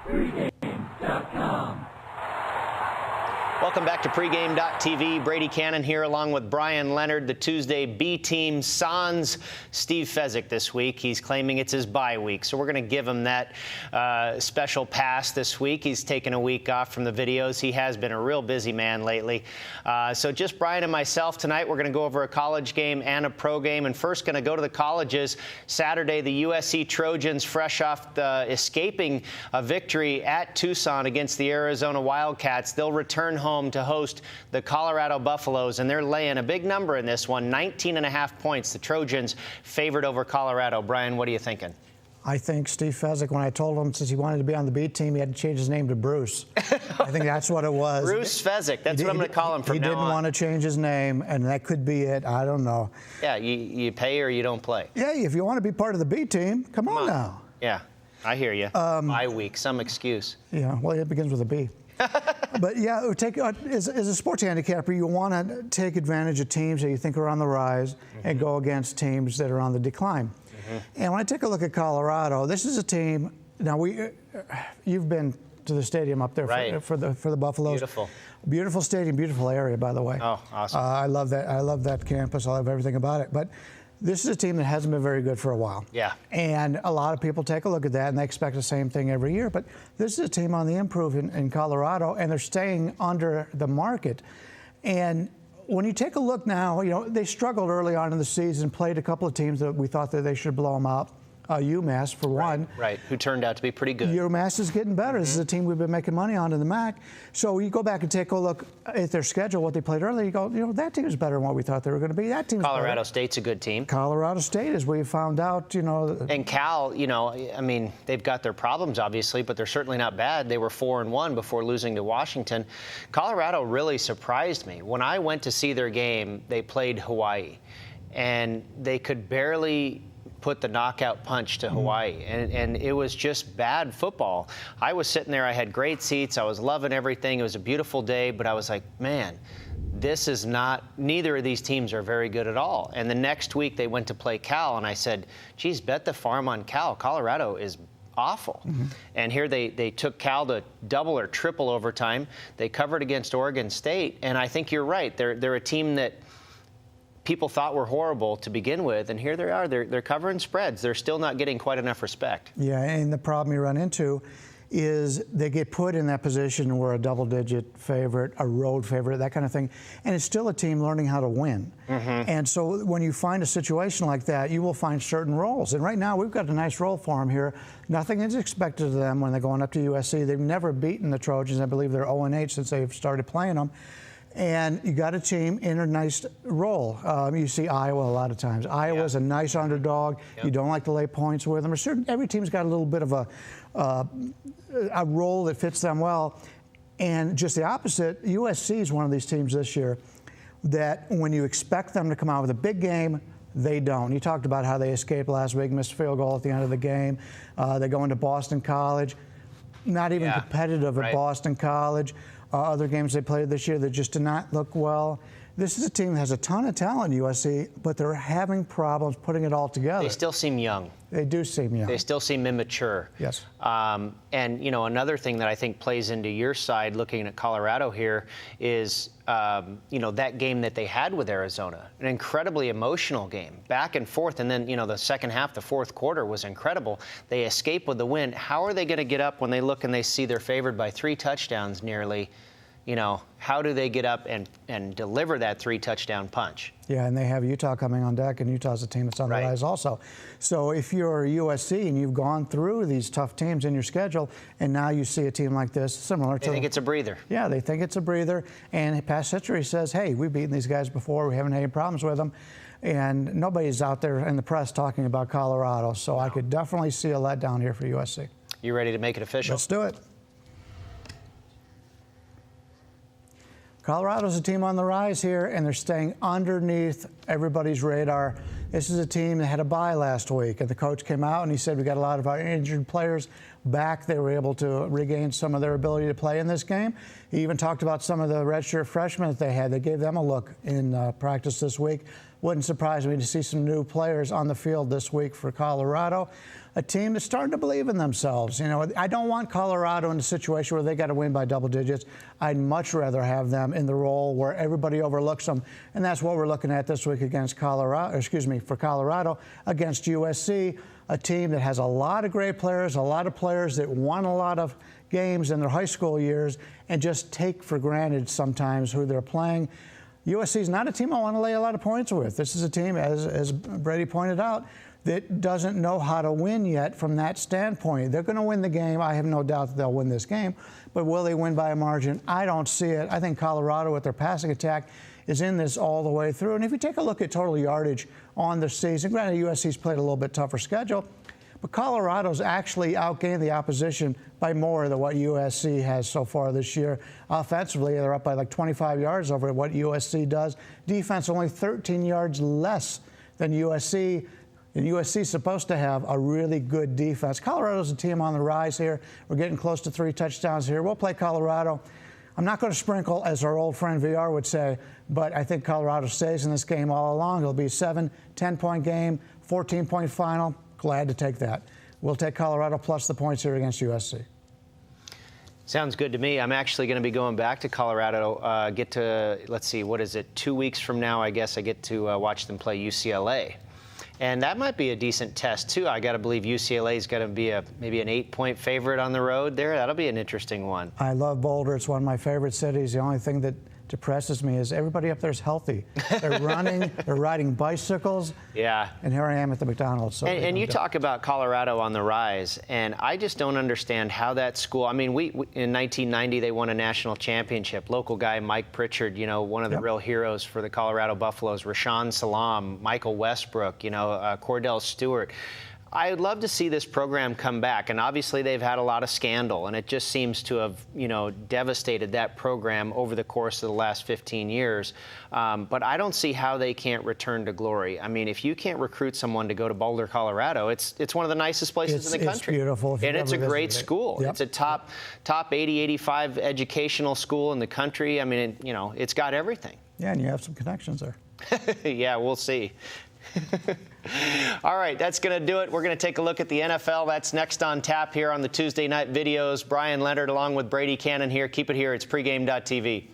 Pregame.com. Welcome back to Pregame.tv. Brady Kannon here along with Bryan Leonard, the Tuesday B team. Sans Steve Fezzik this week. He's claiming it's his bye week, so we're going to give him that special pass this week. He's taken a week off from the videos. He has been a real busy man lately. So just Bryan and myself tonight. We're going to go over a college game and a pro game. And first going to go to the colleges. Saturday, the USC Trojans, fresh off escaping a victory at Tucson against the Arizona Wildcats. They'll return home to host the Colorado Buffaloes, and they're laying a big number in this one, 19.5 points. The Trojans favored over Colorado. Bryan, what are you thinking? I think Steve Fezzik, when I told him since he wanted to be on the B team, he had to change his name to Bruce. I think that's what it was. Bruce Fezzik. That's what I'm going to call him from now on. He didn't want to change his name, and that could be it. I don't know. Yeah, you pay or you don't play. Yeah, if you want to be part of the B team, come on now. Yeah, I hear you. Bye week, some excuse. Yeah, well, it begins with a B. But yeah, as a sports handicapper, you want to take advantage of teams that you think are on the rise and go against teams that are on the decline. And when I take a look at Colorado, this is a team. Now you've been to the stadium up there for the Buffaloes. Beautiful stadium, beautiful area, by the way. Oh, awesome! I love that. I love that campus. I love everything about it. But this is a team that hasn't been very good for a while. Yeah. And a lot of people take a look at that and they expect the same thing every year. But this is a team on the improve in Colorado, and they're staying under the market. And when you take a look now, you know, they struggled early on in the season, played a couple of teams that we thought that they should blow them out. UMass, for one. Right, who turned out to be pretty good. UMass is getting better. This is a team we've been making money on in the MAC. So you go back and take a look at their schedule, what they played earlier, you go, you know, that team is better than what we thought they were going to be. That team's Colorado better. State's a good team. Colorado State, as we found out, you know. And Cal, you know, I mean, they've got their problems, obviously, but they're certainly not bad. They were 4-1 before losing to Washington. Colorado really surprised me. When I went to see their game, they played Hawaii, and they could barely put the knockout punch to Hawaii, and it was just bad football. I was sitting there, I had great seats, I was loving everything, it was a beautiful day, but I was like, man, this is not, neither of these teams are very good at all. And the next week they went to play Cal, and I said, geez, bet the farm on Cal. Colorado is awful. And here they took Cal to double or triple overtime. They covered against Oregon State, and I think you're right. They're a team that people thought were horrible to begin with, and here they are. They're covering spreads. They're still not getting quite enough respect. Yeah, and the problem you run into is they get put in that position where a double-digit favorite, a road favorite, that kind of thing, and it's still a team learning how to win. And so when you find a situation like that, you will find certain roles. And right now, we've got a nice role for them here. Nothing is expected of them when they're going up to USC. They've never beaten the Trojans. I believe they're 0-8 since they've started playing them. And you got a team in a nice role. You see Iowa a lot of times. Iowa's a nice underdog. You don't like to lay points with them. Every team's got a little bit of a role that fits them well. And just the opposite, USC is one of these teams this year that when you expect them to come out with a big game, they don't. You talked about how they escaped last week, missed a field goal at the end of the game. They go into Boston College. Not even competitive at Boston College. Other games they played this year that just did not look well. This is a team that has a ton of talent, USC, but they're having problems putting it all together. They still seem young. They do seem young. They still seem immature. Yes. And, you know, another thing that I think plays into your side looking at Colorado here is, you know, that game that they had with Arizona, an incredibly emotional game, back and forth. And then, you know, the second half, the fourth quarter was incredible. They escape with the win. How are they going to get up when they look and they see they're favored by 3 touchdowns nearly? You know, how do they get up and deliver that 3-touchdown punch? Yeah, and they have Utah coming on deck, and Utah's a team that's on the rise also. So if you're USC and you've gone through these tough teams in your schedule, and now you see a team like this, similar to... They think it's a breather. Yeah, they think it's a breather, and past history says, hey, we've beaten these guys before, we haven't had any problems with them, and nobody's out there in the press talking about Colorado, so I could definitely see a letdown here for USC. You ready to make it official? Let's do it. Colorado's a team on the rise here, and they're staying underneath everybody's radar. This is a team that had a bye last week, and the coach came out and he said we got a lot of our injured players back. They were able to regain some of their ability to play in this game. He even talked about some of the redshirt freshmen that they had. They gave them a look in practice this week. Wouldn't surprise me to see some new players on the field this week for Colorado, a team that's starting to believe in themselves. You know, I don't want Colorado in a situation where they got to win by double digits. I'd much rather have them in the role where everybody overlooks them, and that's what we're looking at this week against for Colorado against USC, a team that has a lot of great players, a lot of players that won a lot of games in their high school years and just take for granted sometimes who they're playing. USC is not a team I want to lay a lot of points with. This is a team, as Brady pointed out, that doesn't know how to win yet from that standpoint. They're going to win the game. I have no doubt that they'll win this game. But will they win by a margin? I don't see it. I think Colorado, with their passing attack, is in this all the way through. And if you take a look at total yardage on the season, granted USC's played a little bit tougher schedule, but Colorado's actually outgained the opposition by more than what USC has so far this year. Offensively, they're up by like 25 yards over what USC does. Defense, only 13 yards less than USC. And USC's supposed to have a really good defense. Colorado's a team on the rise here. We're getting close to 3 touchdowns here. We'll play Colorado. I'm not going to sprinkle, as our old friend VR would say, but I think Colorado stays in this game all along. It'll be a 7, 10-point game, 14-point final. Glad to take that. We'll take Colorado plus the points here against USC. Sounds good to me. I'm actually going to be going back to Colorado. Get to, let's see, what is it, 2 weeks from now, I guess I get to watch them play UCLA. And that might be a decent test, too. I got to believe UCLA is going to be maybe an 8-point favorite on the road there. That'll be an interesting one. I love Boulder. It's one of my favorite cities. The only thing that depresses me is everybody up there is healthy. They're running, they're riding bicycles. Yeah. And here I am at the McDonald's. So and you talk about Colorado on the rise, and I just don't understand how that school, I mean, we in 1990, they won a national championship. Local guy, Mike Pritchard, you know, one of the real heroes for the Colorado Buffaloes, Rashawn Salam, Michael Westbrook, you know, Cordell Stewart. I'd love to see this program come back, and obviously they've had a lot of scandal, and it just seems to have, you know, devastated that program over the course of the last 15 years. But I don't see how they can't return to glory. I mean, if you can't recruit someone to go to Boulder, Colorado, it's one of the nicest places in the country. It's beautiful. And it's a great school. Yep. It's a top 80, 85 educational school in the country. I mean, you know, it's got everything. Yeah, and you have some connections there. Yeah, we'll see. All right, that's going to do it. We're going to take a look at the NFL. That's next on tap here on the Tuesday Night Videos. Bryan Leonard along with Brady Kannon here. Keep it here. It's pregame.tv.